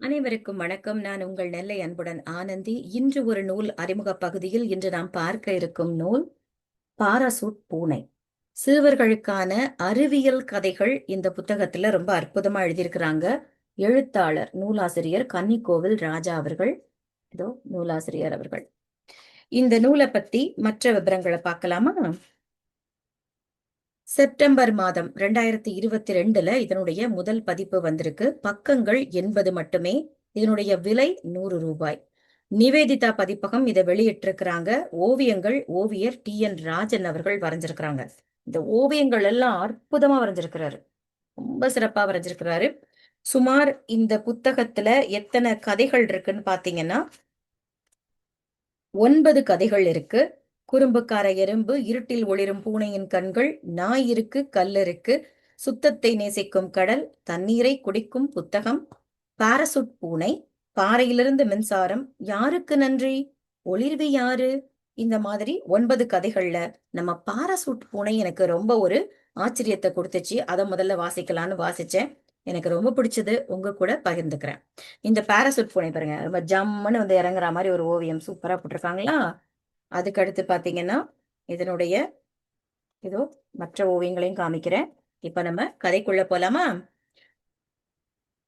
அனைவருக்கும் வணக்கம். நான் உங்கள் நெல்லை அன்புடன் ஆனந்தி. இன்று ஒரு நூல் அறிமுக பகுதியில் இன்று நாம் பார்க்க இருக்கும் நூல் பாராசூட் பூனை. சிறுவர்களுக்கான அறிவியல் கதைகள் இந்த புத்தகத்துல ரொம்ப அற்புதமா எழுதியிருக்கிறாங்க. எழுத்தாளர் நூலாசிரியர் கன்னிக்கோவில் ராஜா அவர்கள். இதோ நூலாசிரியர் அவர்கள். இந்த நூலை பத்தி மற்ற விவரங்களை பார்க்கலாமா? செப்டம்பர் மாதம் 2022ல இதனுடைய முதல் பதிப்பு வந்திருக்கு. பக்கங்கள் 80 மட்டுமே. இதனுடைய விலை 100 ரூபாய். நிவேதிதா பதிப்பகம் இதை வெளியிட்டிருக்கிறாங்க. ஓவியங்கள் ஓவியர் TN ராஜன் அவர்கள் வரைஞ்சிருக்கிறாங்க. இந்த ஓவியங்கள் எல்லாம் அற்புதமா வரைஞ்சிருக்கிறாரு. ரொம்ப சிறப்பா வரைஞ்சிருக்கிறாரு. சுமார் இந்த புத்தகத்துல எத்தனை கதைகள் இருக்குன்னு பாத்தீங்கன்னா 9 கதைகள் இருக்கு. குறும்புக்கார எறும்பு, இருட்டில் ஒளிரும் பூனையின் கண்கள், நாய் இருக்கு, கல் இருக்கு, சுத்தத்தை நேசிக்கும் கடல், தண்ணீரை குடிக்கும் புத்தகம், பாரசூட் பூனை, பாறையிலிருந்து மின்சாரம், யாருக்கு நன்றி, ஒளிர்வி யாரு, இந்த மாதிரி 9 கதைகள்ல நம்ம பாராசூட் பூனை எனக்கு ரொம்ப ஒரு ஆச்சரியத்தை கொடுத்துச்சு. அதை முதல்ல வாசிக்கலான்னு வாசிச்சேன். எனக்கு ரொம்ப பிடிச்சது. உங்க கூட பகிர்ந்துக்கிறேன். இந்த பாராசூட் பூனை பாருங்க, ரொம்ப ஜம்முன்னு வந்து இறங்குற மாதிரி ஒரு ஓவியம் சூப்பரா போட்டிருக்காங்களா. அதுக்கு அடுத்து பாத்தீங்கன்னா இதனுடைய இதோ மற்ற ஓவியங்களையும் காமிக்கிறேன். இப்ப நம்ம கதைக்குள்ள போலாமா?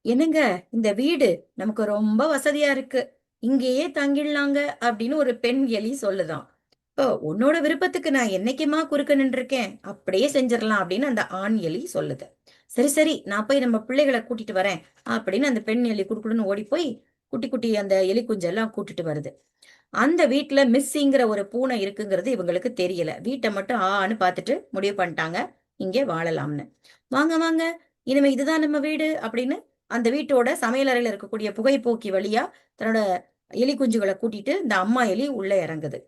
என்னங்க, இந்த வீடு நமக்கு ரொம்ப வசதியா இருக்கு, இங்கேயே தங்கிடலாங்க அப்படின்னு ஒரு பெண் எலி சொல்லுதாம். இப்போ உன்னோட விருப்பத்துக்கு நான் என்னைக்குமா குறுக்க நின்றுருக்கேன், அப்படியே செஞ்சிடலாம் அப்படின்னு அந்த ஆண் எலி சொல்லுது. சரி சரி, நான் போய் நம்ம பிள்ளைகளை கூட்டிட்டு வரேன் அப்படின்னு அந்த பெண் எலி குடுக்குடுன்னு ஓடி போய் குட்டி குட்டி அந்த எலி குஞ்செல்லாம் கூட்டிட்டு வருது. அந்த வீட்டுல மிஸ்ஸிங்கிற ஒரு பூனை இருக்குங்கிறது இவங்களுக்கு தெரியல. வீட்டை மட்டும் ஆன்னு பார்த்துட்டு முடிவு பண்ணிட்டாங்க இங்கே வாழலாம்னு. வாங்க வாங்க, இனிமே இதுதான் நம்ம வீடு அப்படின்னு அந்த வீட்டோட சமையலறையில இருக்கக்கூடிய புகைப்போக்கி வழியா தன்னோட எலி குஞ்சுகளை கூட்டிட்டு இந்த அம்மா எலி உள்ள இறங்குது.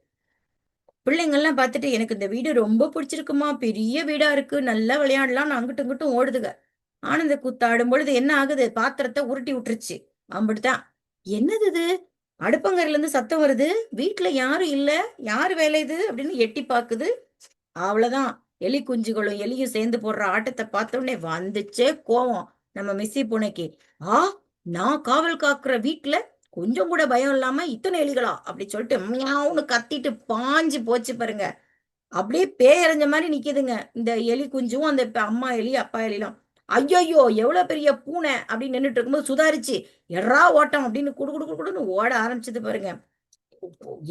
பிள்ளைங்கள்லாம் பார்த்துட்டு எனக்கு இந்த வீடு ரொம்ப பிடிச்சிருக்குமா, பெரிய வீடா இருக்கு, நல்லா விளையாடலாம், அங்கிட்டும் இங்கிட்டும் ஓடுதுங்க. ஆனந்த கூத்தாடும் பொழுது என்ன ஆகுது, பாத்திரத்தை உருட்டி விட்டுருச்சு. அப்படித்தான். என்னது இது, அடுப்பங்கரையில இருந்து சத்தம் வருது, வீட்டுல யாரும் இல்ல, யாரு வேலை இது அப்படின்னு எட்டி பாக்குது. அவ்வளவுதான். எலி குஞ்சுகளும் எலியும் சேர்ந்து போடுற ஆட்டத்தை பார்த்த உடனே வந்துச்சே கோவம் நம்ம மிஸ்ஸி பூனைக்கு. ஆ, நான் காவல் காக்குற வீட்டுல கொஞ்சம் கூட பயம் இல்லாம இத்தனை எலிகளா அப்படி சொல்லிட்டு மியாவுன்னு கத்திட்டு பாஞ்சு போச்சு பாருங்க. அப்படியே பேயறிஞ்ச மாதிரி நிக்குதுங்க இந்த எலி குஞ்சும் அந்த அம்மா எலி அப்பா எலிலாம். ஐயோ, எவ்வளவு பெரிய பூனை அப்படின்னு நின்றுட்டு இருக்கும்போது சுதாரிச்சு எறா ஓட்டம் அப்படின்னு குடு குடு குடுன்னு ஓட ஆரம்பிச்சது பாருங்க.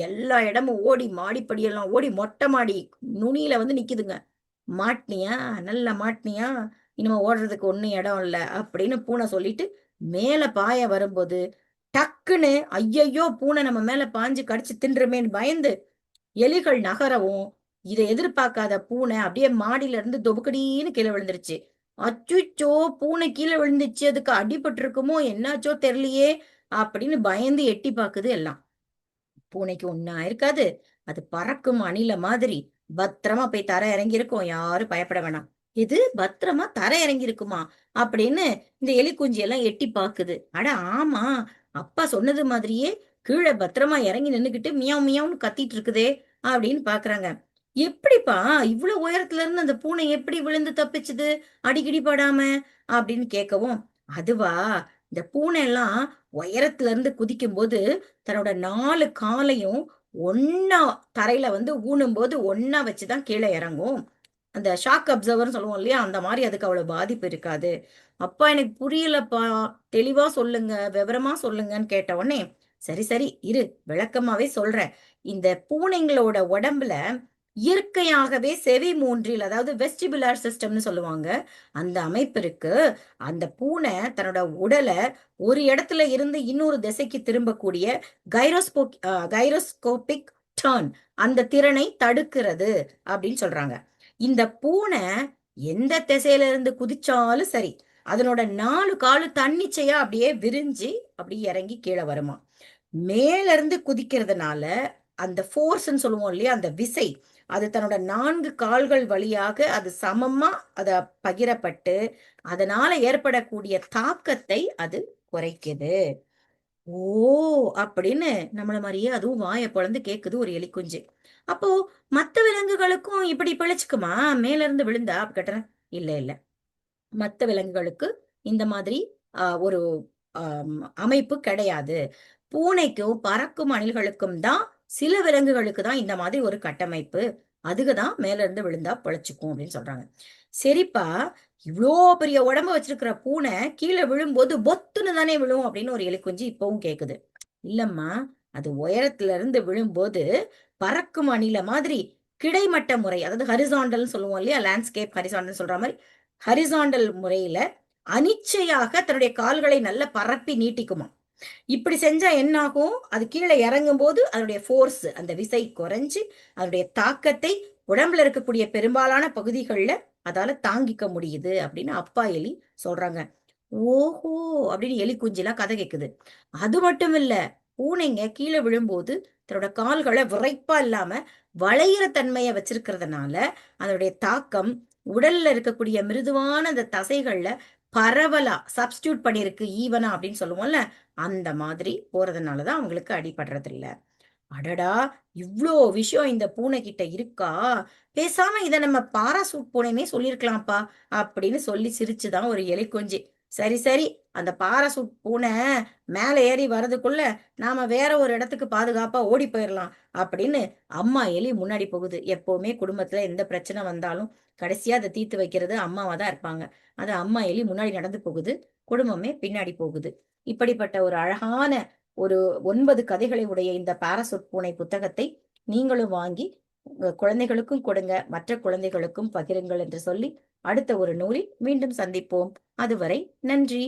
எல்லா இடமும் ஓடி மாடிப்படியெல்லாம் ஓடி மொட்டை மாடி நுனியில வந்து நிக்குதுங்க. மாட்டினியா, நல்லா மாட்டினியா, இனிமே ஓடுறதுக்கு ஒண்ணும் இடம் இல்ல அப்படின்னு பூனை சொல்லிட்டு மேல பாய வரும்போது டக்குன்னு ஐயையோ பூனை நம்ம மேல பாஞ்சு கடிச்சு தின்றுமேன்னு பயந்து எலிகள் நகரவும் இதை எதிர்பார்க்காத பூனை அப்படியே மாடியில இருந்து தொபுக்கடின்னு கீழே விழுந்துருச்சு. அச்சுச்சோ, பூனை கீழே விழுந்துச்சு, அதுக்கு அடிபட்டு இருக்குமோ என்னாச்சோ தெரியலையே அப்படின்னு பயந்து எட்டி பாக்குது எல்லாம். பூனைக்கு ஒண்ணா இருக்காது. அது பறக்கும் அணில மாதிரி பத்திரமா போய் தர இறங்கி இருக்கும், யாரும் பயப்பட வேணாம். இது பத்திரமா தர இறங்கி இருக்குமா அப்படின்னு இந்த எலி குஞ்சு எல்லாம் எட்டி பாக்குது. அட ஆமா, அப்பா சொன்னது மாதிரியே கீழே பத்திரமா இறங்கி நின்னுகிட்டு மியாவ் மியாவ்னு கத்திட்டு இருக்குதே அப்படின்னு பாக்குறாங்க. எப்படிப்பா இவ்வளவு உயரத்துல இருந்து அந்த பூனை எப்படி விழுந்து தப்பிச்சுது அடிக்கடி படாம அப்படின்னு கேட்கவும், அதுவா, இந்த பூனை எல்லாம் உயரத்துல இருந்து குதிக்கும் போது தன்னோட 4 காலையும் ஒன்னா தரையில வந்து ஊனும் போது ஒன்னா வச்சுதான் கீழே இறங்கும். அந்த ஷாக் அப்சர்வர்னு சொல்லுவோம் இல்லையா, அந்த மாதிரி அதுக்கு அவ்வளவு பாதிப்பு இருக்காது. அப்பா எனக்கு புரியலப்பா, தெளிவா சொல்லுங்க, விவரமா சொல்லுங்கன்னு கேட்ட உடனே சரி சரி இரு, விளக்கமாவே சொல்றேன். இந்த பூனைங்களோட உடம்புல இயற்கையாகவே செவி மூன்றில், அதாவது வெஸ்டிபுலார் சிஸ்டம்னு சொல்லுவாங்க, அந்த அமைப்பு இருக்கு. அந்த பூனை தன்னோட உடலை ஒரு இடத்துல இருந்து இன்னொரு திசைக்கு திரும்பக்கூடிய கைரோஸ்கோபிக் டர்ன், அந்த திறனை தடுக்கிறது அப்படின்னு சொல்றாங்க. இந்த பூனை எந்த திசையில இருந்து குதிச்சாலும் சரி, அதனோட 4 காலு தன்னிச்சையா அப்படியே விரிஞ்சு அப்படியே இறங்கி கீழே வருமா. மேல இருந்து குதிக்கிறதுனால அந்த ஃபோர்ஸ்ன்னு சொல்லுவோம் இல்லையா, அந்த விசை, அது தன்னோட 4 கால்கள் வழியாக அது சமமா அத பகிரப்பட்டு அதனால ஏற்படக்கூடிய தாக்கத்தை அது குறைக்குது. ஓ அப்படின்னு நம்மள மாதிரியே அதுவும் வாயை பொளந்து கேக்குது ஒரு எலி குஞ்சு. அப்போ மத்த விலங்குகளுக்கும் இப்படி பிழைச்சுக்குமா மேல இருந்து விழுந்தா கேட்டேன். இல்ல இல்ல, மத்த விலங்குகளுக்கு இந்த மாதிரி ஒரு அமைப்பு கிடையாது. பூனைக்கும் பறக்கும் அணில்களுக்கும் தான், சில விலங்குகளுக்கு தான் இந்த மாதிரி ஒரு கட்டமைப்பு. அதுக்கு தான் மேல இருந்து விழுந்தா பொழைச்சுக்கும் அப்படின்னு சொல்றாங்க. சரிப்பா, இவ்ளோ பெரிய உடம்ப வச்சிருக்கிற பூனை கீழே விழும்போது பொத்துன்னு தானே விழும் அப்படின்னு ஒரு எலிக்குஞ்சு இப்பவும் கேக்குது. இல்லம்மா, அது உயரத்துல இருந்து விழும்போது பறக்கும் அணில மாதிரி கிடைமட்ட முறை, அதாவது ஹரிசாண்டல் சொல்லுவோம் இல்லையா, லேண்ட்ஸ்கேப் ஹரிசாண்டல் சொல்ற மாதிரி ஹரிசாண்டல் முறையில அனிச்சையாக தன்னுடைய கால்களை நல்ல பரப்பி நீட்டிக்குமா. இப்படி செஞ்சா என்ன ஆகும், அது கீழே இறங்கும் போது அதனுடைய ஃபோர்ஸ், அந்த விசை குறைஞ்சு அதனுடைய தாக்கத்தை உடம்புல இருக்கக்கூடிய பெரும்பாலான பகுதிகளில் அதால தாங்கிக்க முடியுது அப்படின்னு அப்பா எலி சொல்றாங்க. ஓஹோ அப்படின்னு எலி குஞ்சிலாம் கதை கேக்குது. அது மட்டும் இல்ல, பூனைங்க கீழே விழும்போது தன்னோட கால்களை விரைப்பா இல்லாம வளையிற தன்மையை வச்சிருக்கிறதுனால அதனுடைய தாக்கம் உடல்ல இருக்கக்கூடிய மிருதுவான அந்த தசைகள்ல பரவலா சப்ஸ்டியூட் பண்ணிருக்கு, ஈவனா அப்படின்னு சொல்லுவோம்ல, அந்த மாதிரி போறதுனாலதான் அவங்களுக்கு அடிபடுறது இல்ல. அடடா, இவ்ளோ விஷயம் இந்த பூனை கிட்ட இருக்கா, பேசாம இத நம்ம பாராசூட் பூனைனே சொல்லிருக்கலாம்ப்பா அப்படின்னு சொல்லி சிரிச்சுதான் ஒரு எலி கொஞ்சி. சரி சரி, அந்த பாராசூட் பூனை மேல ஏறி வர்றதுக்குள்ள நாம வேற ஒரு இடத்துக்கு பாதுகாப்பா ஓடி போயிடலாம் அப்படின்னு அம்மா எலி முன்னாடி போகுது. எப்பவுமே குடும்பத்துல எந்த பிரச்சனை வந்தாலும் கடைசியா அதை தீர்த்து வைக்கிறது அம்மாவா தான் இருப்பாங்க. அது அம்மா எலி முன்னாடி நடந்து போகுது, குடும்பமே பின்னாடி போகுது. இப்படிப்பட்ட ஒரு அழகான ஒரு 9 கதைகளை உடைய இந்த பாராசூட் பூனை புத்தகத்தை நீங்களும் வாங்கி உங்க குழந்தைகளுக்கும் கொடுங்க, மற்ற குழந்தைகளுக்கும் பகிருங்கள் என்று சொல்லி அடுத்த ஒரு நூலில் மீண்டும் சந்திப்போம். அதுவரை நன்றி.